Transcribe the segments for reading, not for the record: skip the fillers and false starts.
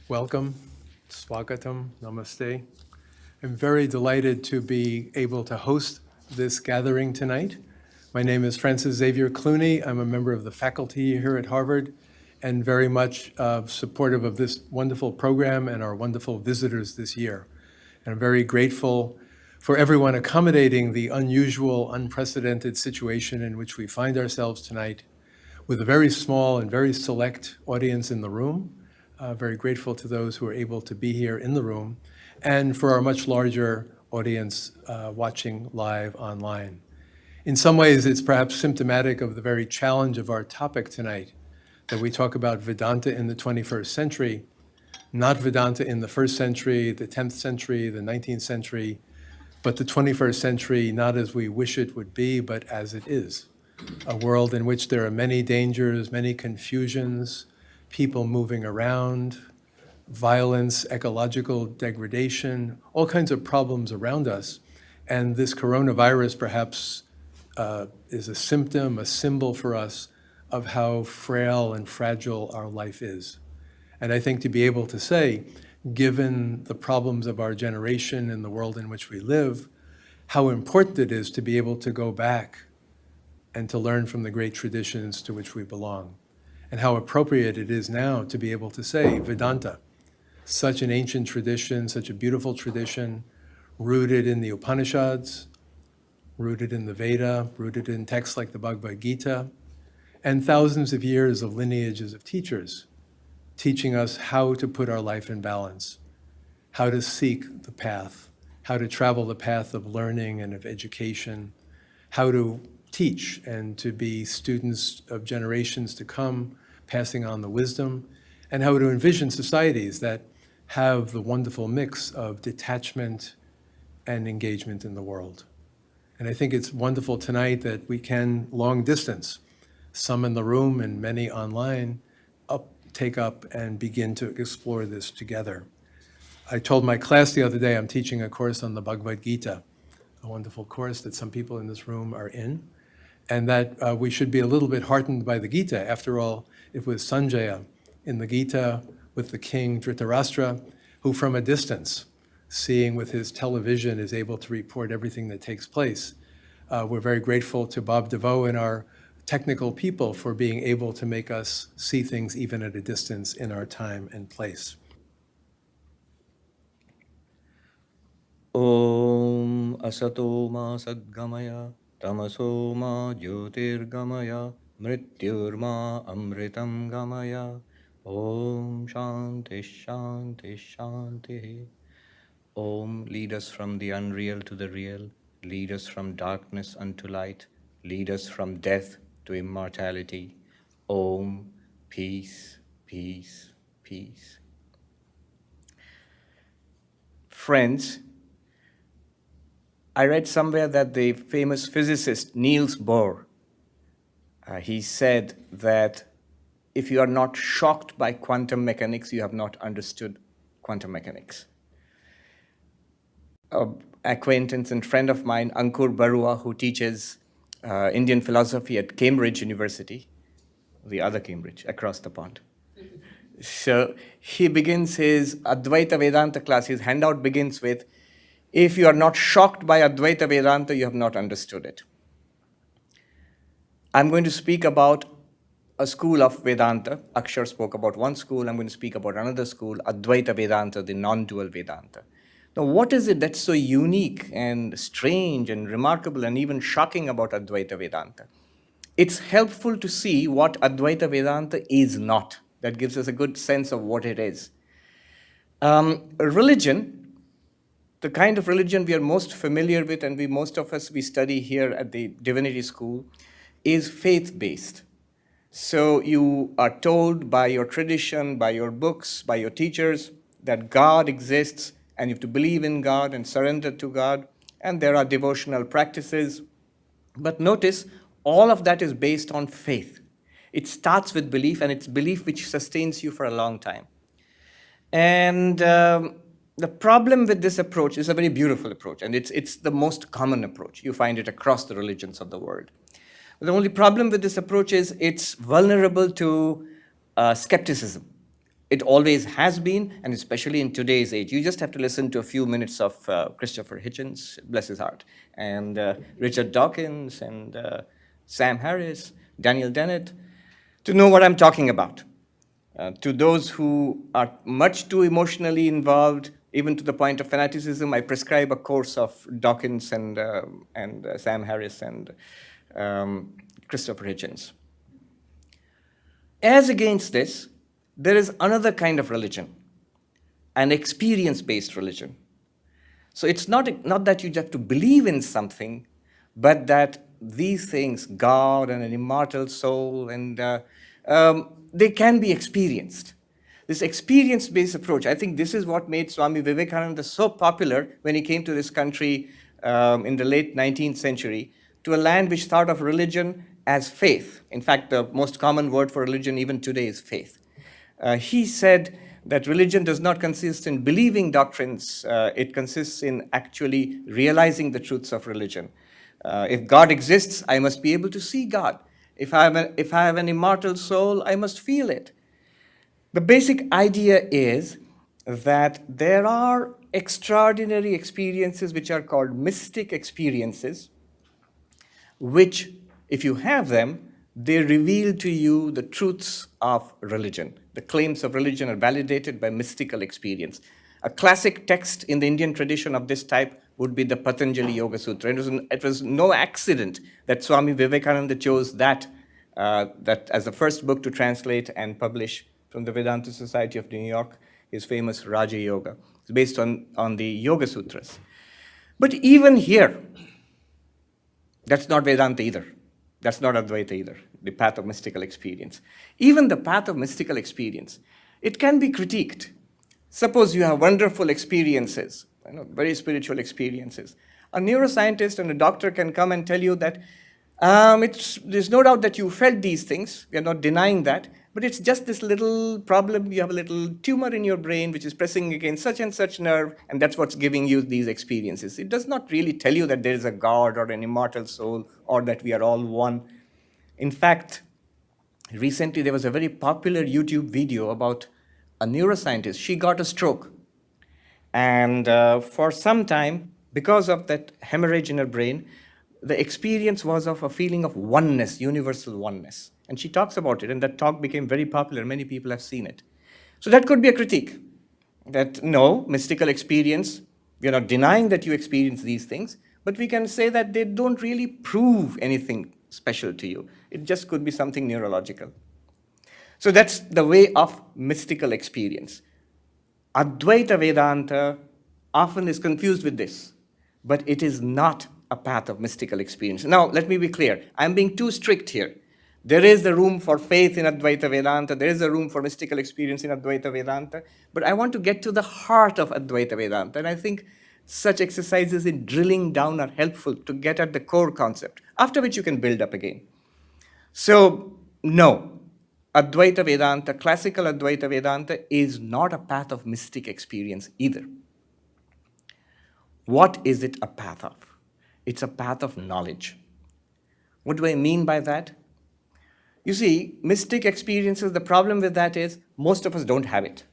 Welcome, Swagatam, Namaste. I'm very delighted to be able to host this gathering tonight. My name is Francis Xavier Clooney. I'm a member of the faculty here at Harvard and very much supportive of this wonderful program and our wonderful visitors this year. And I'm very grateful for everyone accommodating the unusual, unprecedented situation in which we find ourselves tonight with a very small and very select audience in the room. Very grateful to those who are able to be here in the room, and for our much larger audience watching live online. In some ways, it's perhaps symptomatic of the very challenge of our topic tonight, that we talk about Vedanta in the 21st century, not Vedanta in the 1st century, the 10th century, the 19th century, but the 21st century not as we wish it would be, but as it is. A world in which there are many dangers, many confusions, people moving around, violence, ecological degradation, all kinds of problems around us. And this coronavirus perhaps is a symptom, a symbol for us of how frail and fragile our life is. And I think to be able to say, given the problems of our generation and the world in which we live, how important it is to be able to go back and to learn from the great traditions to which we belong. And how appropriate it is now to be able to say Vedanta, such an ancient tradition, such a beautiful tradition, rooted in the Upanishads, rooted in the Veda, rooted in texts like the Bhagavad Gita, and thousands of years of lineages of teachers teaching us how to put our life in balance, how to seek the path, how to travel the path of learning and of education, how to teach and to be students of generations to come, passing on the wisdom, and how to envision societies that have the wonderful mix of detachment and engagement in the world. And I think it's wonderful tonight that we can, long distance, some in the room and many online, take up and begin to explore this together. I told my class the other day I'm teaching a course on the Bhagavad Gita, a wonderful course that some people in this room are in, and that we should be a little bit heartened by the Gita. After all, it was Sanjaya in the Gita with the king Dhritarashtra, who from a distance, seeing with his television, is able to report everything that takes place. We're very grateful to Bob DeVoe and our technical people for being able to make us see things even at a distance in our time and place. Om Asato Ma Sadgamaya Tamaso Ma Jyotirgamaya Mrityurma Amritam Gamaya Om Shanti Shanti Shanti. Om, lead us from the unreal to the real, lead us from darkness unto light, lead us from death to immortality. Om, peace, peace, peace. Friends, I read somewhere that the famous physicist Niels Bohr, he said that if you are not shocked by quantum mechanics, you have not understood quantum mechanics. An acquaintance and friend of mine, Ankur Barua, who teaches Indian philosophy at Cambridge University, the other Cambridge, across the pond. So he begins his Advaita Vedanta class. His handout begins with, if you are not shocked by Advaita Vedanta, you have not understood it. I'm going to speak about a school of Vedanta. Akshar spoke about one school. I'm going to speak about another school, Advaita Vedanta, the non-dual Vedanta. Now, what is it that's so unique and strange and remarkable and even shocking about Advaita Vedanta? It's helpful to see what Advaita Vedanta is not. That gives us a good sense of what it is. Religion, the kind of religion we are most familiar with and most of us study here at the Divinity School, is faith-based. So you are told by your tradition, by your books, by your teachers, that God exists, and you have to believe in God and surrender to God, and there are devotional practices. But notice, all of that is based on faith. It starts with belief, and it's belief which sustains you for a long time. And the problem with this approach is a very beautiful approach, and it's the most common approach. You find it across the religions of the world. The only problem with this approach is it's vulnerable to skepticism. It always has been, and especially in today's age. You just have to listen to a few minutes of Christopher Hitchens, bless his heart, and Richard Dawkins, and Sam Harris, Daniel Dennett, to know what I'm talking about. To those who are much too emotionally involved, even to the point of fanaticism, I prescribe a course of Dawkins and Sam Harris and Christopher Hitchens. As against this, there is another kind of religion, an experience-based religion. So it's not that you have to believe in something, but that these things, God and an immortal soul, and they can be experienced. This experience-based approach, I think this is what made Swami Vivekananda so popular when he came to this country in the late 19th century, to a land which thought of religion as faith. In fact, the most common word for religion even today is faith. He said that religion does not consist in believing doctrines, it consists in actually realizing the truths of religion. If God exists, I must be able to see God. If I have an immortal soul, I must feel it. The basic idea is that there are extraordinary experiences which are called mystic experiences, which, if you have them, they reveal to you the truths of religion. The claims of religion are validated by mystical experience. A classic text in the Indian tradition of this type would be the Patanjali Yoga Sutra. It was no accident that Swami Vivekananda chose that as the first book to translate and publish from the Vedanta Society of New York, his famous Raja Yoga. It's based on the Yoga Sutras. But even here, that's not Vedanta either. That's not Advaita either, the path of mystical experience. Even the path of mystical experience, it can be critiqued. Suppose you have wonderful experiences, very spiritual experiences. A neuroscientist and a doctor can come and tell you that there's no doubt that you felt these things. We are not denying that. But it's just this little problem. You have a little tumor in your brain which is pressing against such and such nerve, and that's what's giving you these experiences. It does not really tell you that there is a God or an immortal soul or that we are all one. In fact, recently there was a very popular YouTube video about a neuroscientist. She got a stroke. And for some time, because of that hemorrhage in her brain, the experience was of a feeling of oneness, universal oneness. And she talks about it, and that talk became very popular. Many people have seen it. So that could be a critique, that no, mystical experience, we are not denying that you experience these things, but we can say that they don't really prove anything special to you. It just could be something neurological. So that's the way of mystical experience. Advaita Vedanta often is confused with this, but it is not a path of mystical experience. Now, let me be clear. I'm being too strict here. There is the room for faith in Advaita Vedanta. There is a room for mystical experience in Advaita Vedanta. But I want to get to the heart of Advaita Vedanta. And I think such exercises in drilling down are helpful to get at the core concept, after which you can build up again. So, no, Advaita Vedanta, classical Advaita Vedanta, is not a path of mystic experience either. What is it a path of? It's a path of knowledge. What do I mean by that? You see, mystic experiences, the problem with that is most of us don't have it.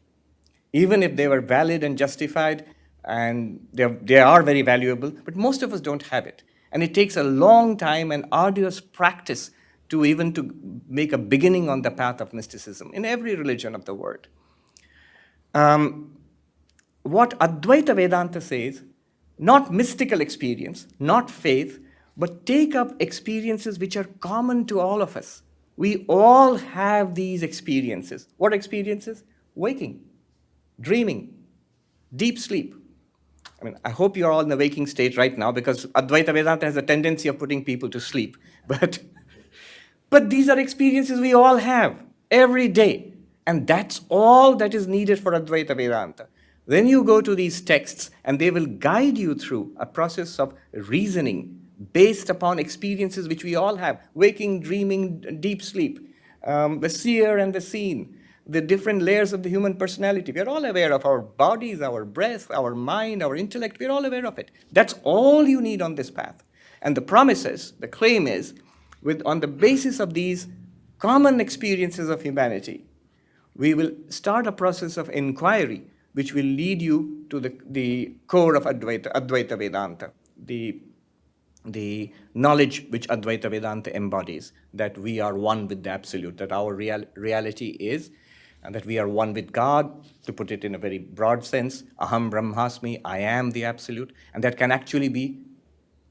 Even if they were valid and justified, and they are very valuable, but most of us don't have it. And it takes a long time and arduous practice to make a beginning on the path of mysticism in every religion of the world. What Advaita Vedanta says, not mystical experience, not faith, but take up experiences which are common to all of us. We all have these experiences. What experiences? Waking, dreaming, deep sleep. I mean, I hope you're all in the waking state right now, because Advaita Vedanta has a tendency of putting people to sleep. But these are experiences we all have every day. And that's all that is needed for Advaita Vedanta. Then you go to these texts, and they will guide you through a process of reasoning based upon experiences which we all have: waking, dreaming, deep sleep, the seer and the seen, the different layers of the human personality. We are all aware of our bodies, our breath, our mind, our intellect. We are all aware of it. That's all you need on this path. And the promise is, the claim is, on the basis of these common experiences of humanity, we will start a process of inquiry which will lead you to the core of Advaita Vedanta, the knowledge which Advaita Vedanta embodies, that we are one with the Absolute, that our reality is, and that we are one with God, to put it in a very broad sense, Aham Brahmasmi, I am the Absolute, and that can actually be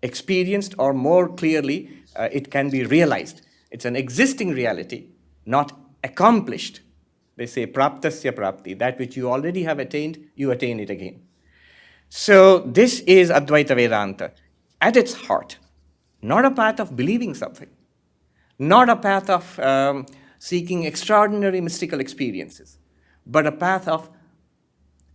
experienced, or more clearly, it can be realized. It's an existing reality, not accomplished. They say praptasya prapti, that which you already have attained, you attain it again. So this is Advaita Vedanta. At its heart, not a path of believing something, not a path of seeking extraordinary mystical experiences, but a path of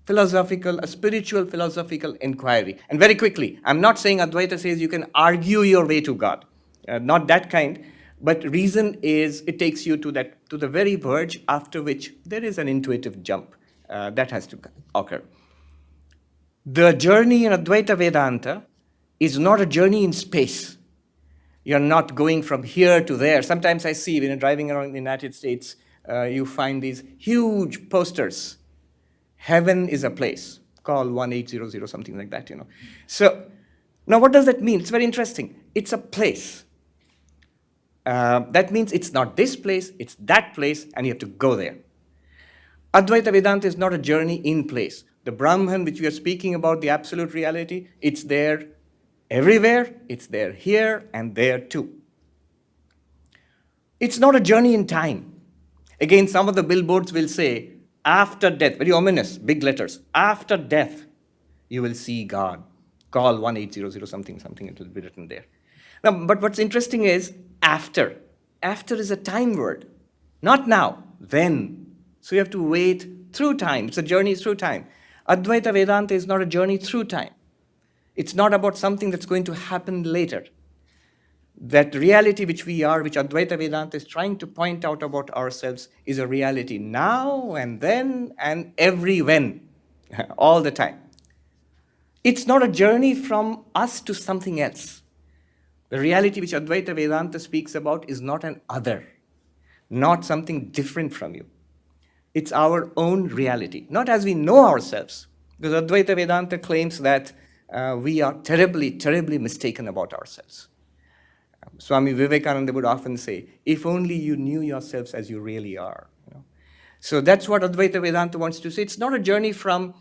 a spiritual philosophical inquiry. And very quickly, I'm not saying Advaita says you can argue your way to God, not that kind, but reason is it takes you to the very verge after which there is an intuitive jump that has to occur. The journey in Advaita Vedanta is not a journey in space. You're not going from here to there. Sometimes I see when you're driving around the United States, you find these huge posters. Heaven is a place. Call 1-800, something like that, So now what does that mean? It's very interesting. It's a place. That means it's not this place, it's that place, and you have to go there. Advaita Vedanta is not a journey in place. The Brahman, which we are speaking about, the absolute reality, it's there everywhere, it's there here and there too. It's not a journey in time. Again, some of the billboards will say, after death, very ominous, big letters, after death, you will see God. Call 1-800, something, it will be written there. Now, but what's interesting is after. After is a time word. Not now, then. So you have to wait through time. It's a journey through time. Advaita Vedanta is not a journey through time. It's not about something that's going to happen later. That reality which we are, which Advaita Vedanta is trying to point out about ourselves, is a reality now and then and every when, all the time. It's not a journey from us to something else. The reality which Advaita Vedanta speaks about is not an other, not something different from you. It's our own reality, not as we know ourselves, because Advaita Vedanta claims that we are terribly, terribly mistaken about ourselves. Swami Vivekananda would often say, if only you knew yourselves as you really are. So that's what Advaita Vedanta wants to say. It's not a journey from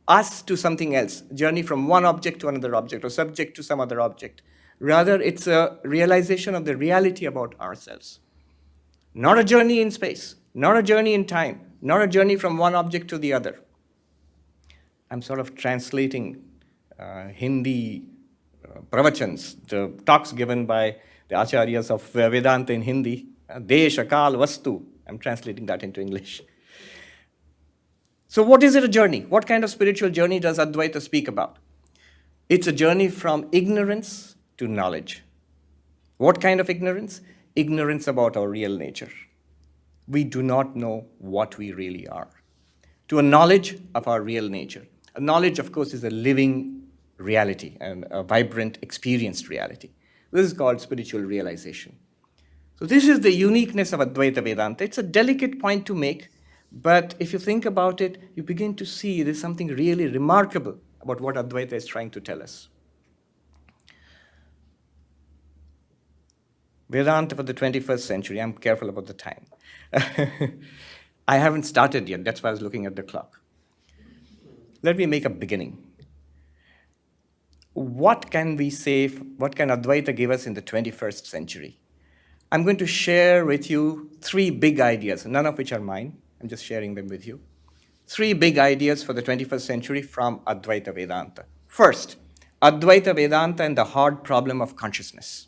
us to something else, a journey from one object to another object, or subject to some other object. Rather, it's a realization of the reality about ourselves. Not a journey in space, not a journey in time, not a journey from one object to the other. I'm sort of translating Hindi pravachans, the talks given by the acharyas of Vedanta in Hindi, Desha, Kal, Vastu. I'm translating that into English. So what is it a journey? What kind of spiritual journey does Advaita speak about? It's a journey from ignorance to knowledge. What kind of ignorance? Ignorance about our real nature. We do not know what we really are. To a knowledge of our real nature. A knowledge, of course, is a living reality and a vibrant, experienced reality. This is called spiritual realization. So this is the uniqueness of Advaita Vedanta. It's a delicate point to make, but if you think about it, you begin to see there's something really remarkable about what Advaita is trying to tell us. Vedanta for the 21st century. I'm careful about the time. I haven't started yet. That's why I was looking at the clock. Let me make a beginning. What can we say, what can Advaita give us in the 21st century? I'm going to share with you 3 big ideas, none of which are mine. I'm just sharing them with you. 3 big ideas for the 21st century from Advaita Vedanta. First, Advaita Vedanta and the hard problem of consciousness.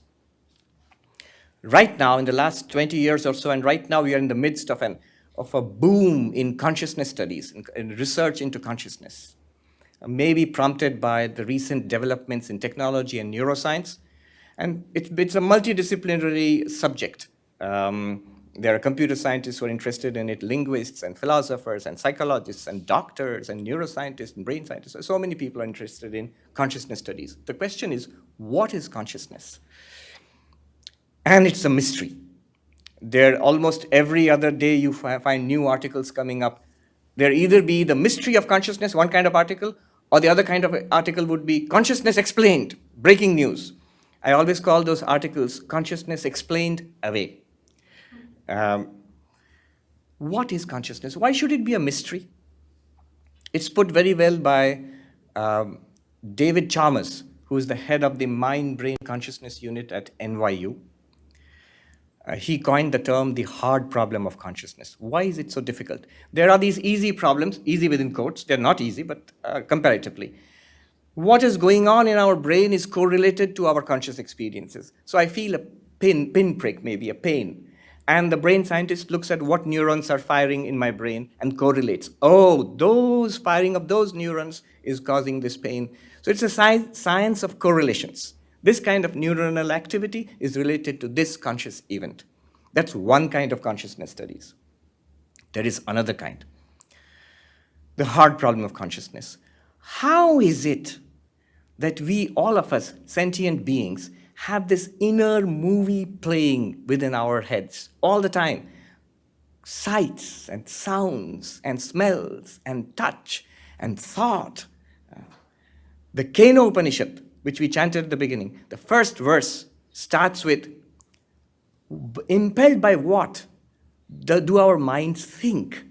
Right now, in the last 20 years or so, and right now we are in the midst of a boom in consciousness studies, in research into consciousness, maybe prompted by the recent developments in technology and neuroscience. And it's a multidisciplinary subject. There are computer scientists who are interested in it, linguists and philosophers and psychologists and doctors and neuroscientists and brain scientists. So many people are interested in consciousness studies. The question is, what is consciousness? And it's a mystery. There, almost every other day, you find new articles coming up. There either be the mystery of consciousness, one kind of article, or the other kind of article would be consciousness explained, breaking news. I always call those articles consciousness explained away. What is consciousness? Why should it be a mystery? It's put very well by David Chalmers, who is the head of the Mind-Brain Consciousness Unit at NYU. He coined the term the hard problem of consciousness. Why is it so difficult? There are these easy problems, easy within quotes. They're not easy, but comparatively. What is going on in our brain is correlated to our conscious experiences. So I feel a pinprick, maybe a pain. And the brain scientist looks at what neurons are firing in my brain and correlates. Oh, those firing of those neurons is causing this pain. So it's a science of correlations. This kind of neuronal activity is related to this conscious event. That's one kind of consciousness studies. There is another kind. The hard problem of consciousness. How is it that we, all of us, sentient beings, have this inner movie playing within our heads all the time? Sights and sounds and smells and touch and thought. The Kena Upanishad, which we chanted at the beginning, the first verse starts with, impelled by what do our minds think?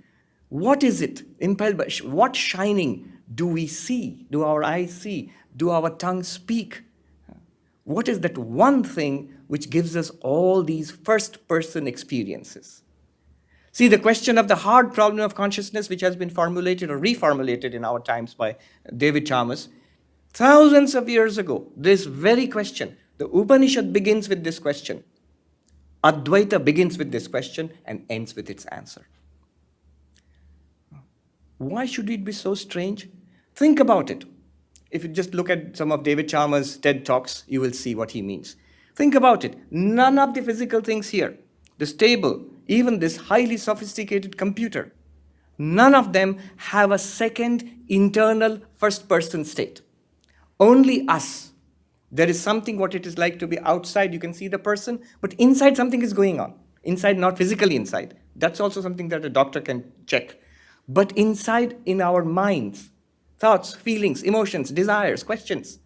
What is it? Impelled by what shining do we see? Do our eyes see? Do our tongues speak? What is that one thing which gives us all these first-person experiences? See, the question of the hard problem of consciousness, which has been formulated or reformulated in our times by David Chalmers, thousands of years ago, this very question, the Upanishad begins with this question. Advaita begins with this question and ends with its answer. Why should it be so strange? Think about it. If you just look at some of David Chalmers' TED Talks, you will see what he means. Think about it. None of the physical things here, this table, even this highly sophisticated computer, none of them have a second internal first-person state. Only us. There is something what it is like to be outside. You can see the person, but inside something is going on. Inside, not physically inside. That's also something that a doctor can check. But inside, in our minds, thoughts, feelings, emotions, desires, questions.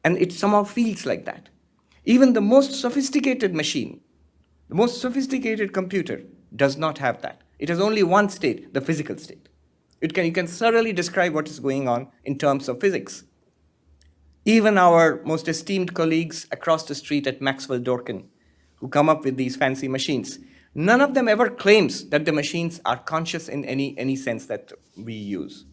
And it somehow feels like that. Even the most sophisticated machine, the most sophisticated computer does not have that. It has only one state, the physical state. You can thoroughly describe what is going on in terms of physics. Even our most esteemed colleagues across the street at Maxwell Dorkin, who come up with these fancy machines, none of them ever claims that the machines are conscious in any sense that we use.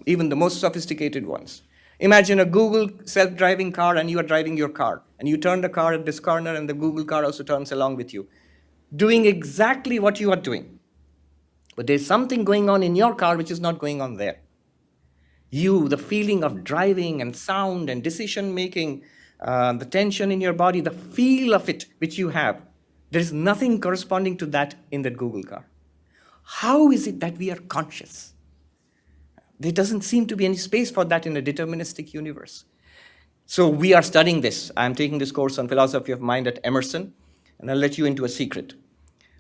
Even the most sophisticated ones. Imagine a Google self-driving car and you are driving your car. And you turn the car at this corner and the Google car also turns along with you. Doing exactly what you are doing. But there's something going on in your car which is not going on there. You, the feeling of driving and sound and decision-making, the tension in your body, the feel of it which you have, there is nothing corresponding to that in that Google car. How is it that we are conscious? There doesn't seem to be any space for that in a deterministic universe. So we are studying this. I'm taking this course on philosophy of mind at Emerson, and I'll let you into a secret.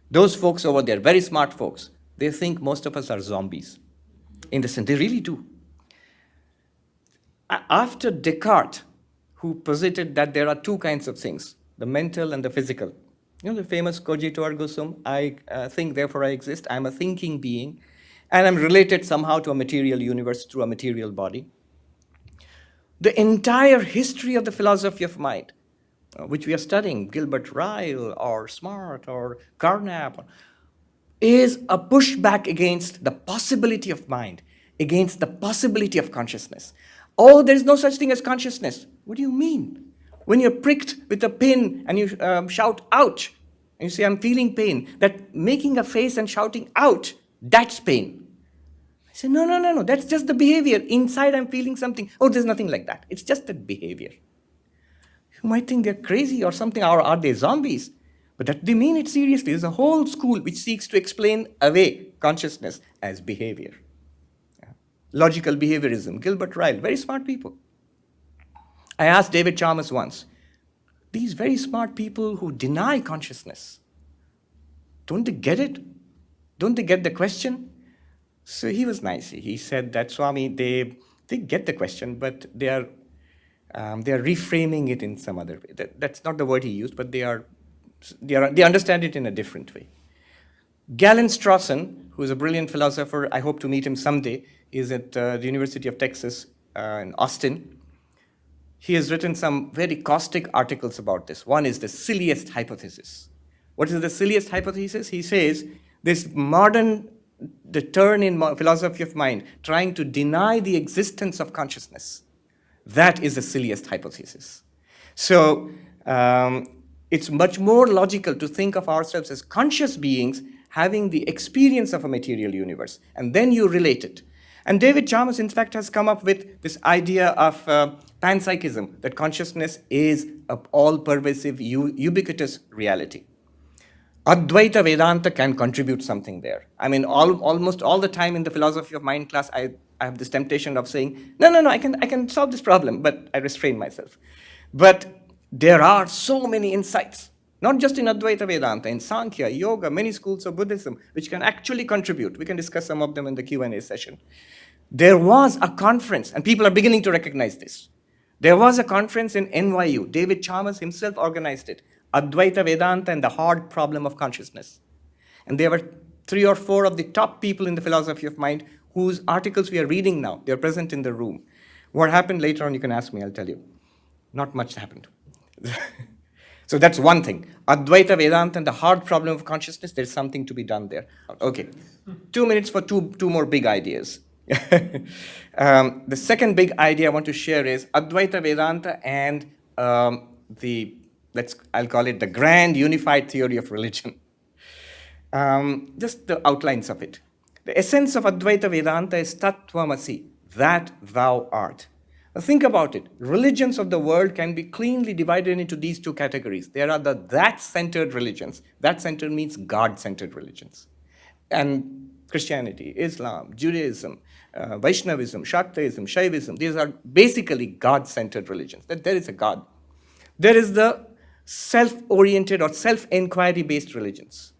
Those folks over there, very smart folks, they think most of us are zombies. In the sense, they really do. After Descartes, who posited that there are two kinds of things, the mental and the physical. You know the famous cogito ergo sum, I think, therefore I exist. I'm a thinking being. And I'm related somehow to a material universe through a material body. The entire history of the philosophy of mind, which we are studying, Gilbert Ryle or Smart or Carnap, is a pushback against the possibility of mind, against the possibility of consciousness. Oh, there's no such thing as consciousness. What do you mean? When you're pricked with a pin and you shout, ouch, and you say, I'm feeling pain, that making a face and shouting, ouch, that's pain. I say, no, that's just the behavior. Inside I'm feeling something. Oh, there's nothing like that. It's just that behavior. You might think they're crazy or something, or are they zombies? But that they mean it seriously. There's a whole school which seeks to explain away consciousness as behavior. Yeah. Logical behaviorism, Gilbert Ryle, very smart people. I asked David Chalmers once, these very smart people who deny consciousness, Don't they get it? Don't they get the question? So he was nice. He said that, Swami, they get the question, but they are reframing it in some other way. That's not the word he used, but they understand it in a different way. Galen Strawson, who is a brilliant philosopher, I hope to meet him someday, is at the University of Texas in Austin. He has written some very caustic articles about this. One is the Silliest Hypothesis. What is the Silliest Hypothesis? He says this the turn in philosophy of mind, trying to deny the existence of consciousness. That is the Silliest Hypothesis. So it's much more logical to think of ourselves as conscious beings having the experience of a material universe, and then you relate it. And David Chalmers, in fact, has come up with this idea of panpsychism, that consciousness is an all-pervasive, ubiquitous reality. Advaita Vedanta can contribute something there. I mean, almost all the time in the philosophy of mind class, I have this temptation of saying, no, I can solve this problem, but I restrain myself. But there are so many insights, not just in Advaita Vedanta, in Sankhya, Yoga, many schools of Buddhism, which can actually contribute. We can discuss some of them in the Q&A session. There was a conference, and people are beginning to recognize this. There was a conference in NYU. David Chalmers himself organized it. Advaita Vedanta and the Hard Problem of Consciousness. And there were 3 or 4 of the top people in the philosophy of mind whose articles we are reading now. They're present in the room. What happened later on, you can ask me, I'll tell you. Not much happened. So that's one thing. Advaita Vedanta and the hard problem of consciousness, there's something to be done there. Okay, 2 minutes for two more big ideas. The second big idea I want to share is Advaita Vedanta and I'll call it the grand unified theory of religion. Just the outlines of it. The essence of Advaita Vedanta is Tat Tvamasi, that thou art. Now think about it. Religions of the world can be cleanly divided into these 2 categories. There are the that-centered religions. That-centered means God-centered religions. And Christianity, Islam, Judaism, Vaishnavism, Shaktaism, Shaivism, these are basically God-centered religions. That there is a God. There is the self-oriented or self-inquiry-based religions.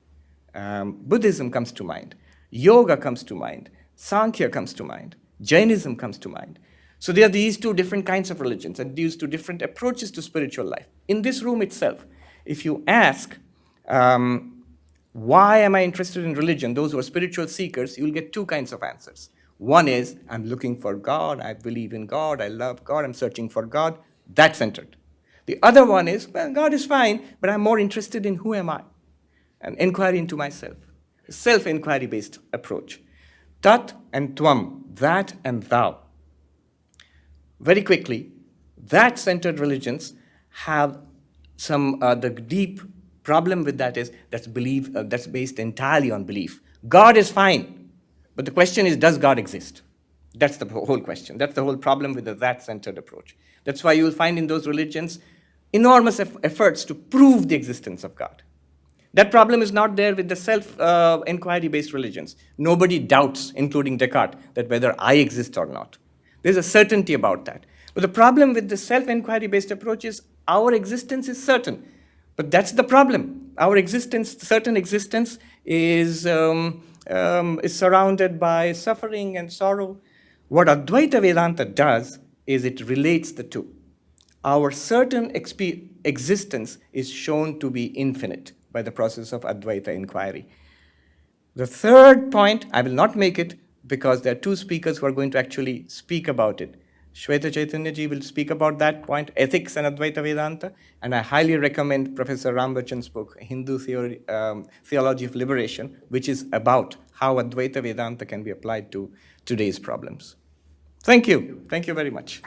Buddhism comes to mind. Yoga comes to mind. Sankhya comes to mind. Jainism comes to mind. So there are these 2 different kinds of religions and these 2 different approaches to spiritual life. In this room itself, if you ask, why am I interested in religion, those who are spiritual seekers, you'll get 2 kinds of answers. One is, I'm looking for God, I believe in God, I love God, I'm searching for God. That's centered. The other one is, well, God is fine, but I'm more interested in who am I? An inquiry into myself. A self-inquiry-based approach. Tat and Tvam, that and thou. Very quickly, that-centered religions have the deep problem with that is that's based entirely on belief. God is fine, but the question is, does God exist? That's the whole question. That's the whole problem with the that-centered approach. That's why you will find in those religions enormous efforts to prove the existence of God. That problem is not there with the self-inquiry-based religions. Nobody doubts, including Descartes, that whether I exist or not. There's a certainty about that. But the problem with the self-inquiry-based approach is our existence is certain. But that's the problem. Our existence, certain existence, is surrounded by suffering and sorrow. What Advaita Vedanta does is it relates the 2. Our certain existence is shown to be infinite by the process of Advaita inquiry. The third point, I will not make it because there are 2 speakers who are going to actually speak about it. Shweta Chaitanya ji will speak about that point, ethics and Advaita Vedanta, and I highly recommend Professor Rambachan's book, Hindu Theology of Liberation, which is about how Advaita Vedanta can be applied to today's problems. Thank you. Thank you very much.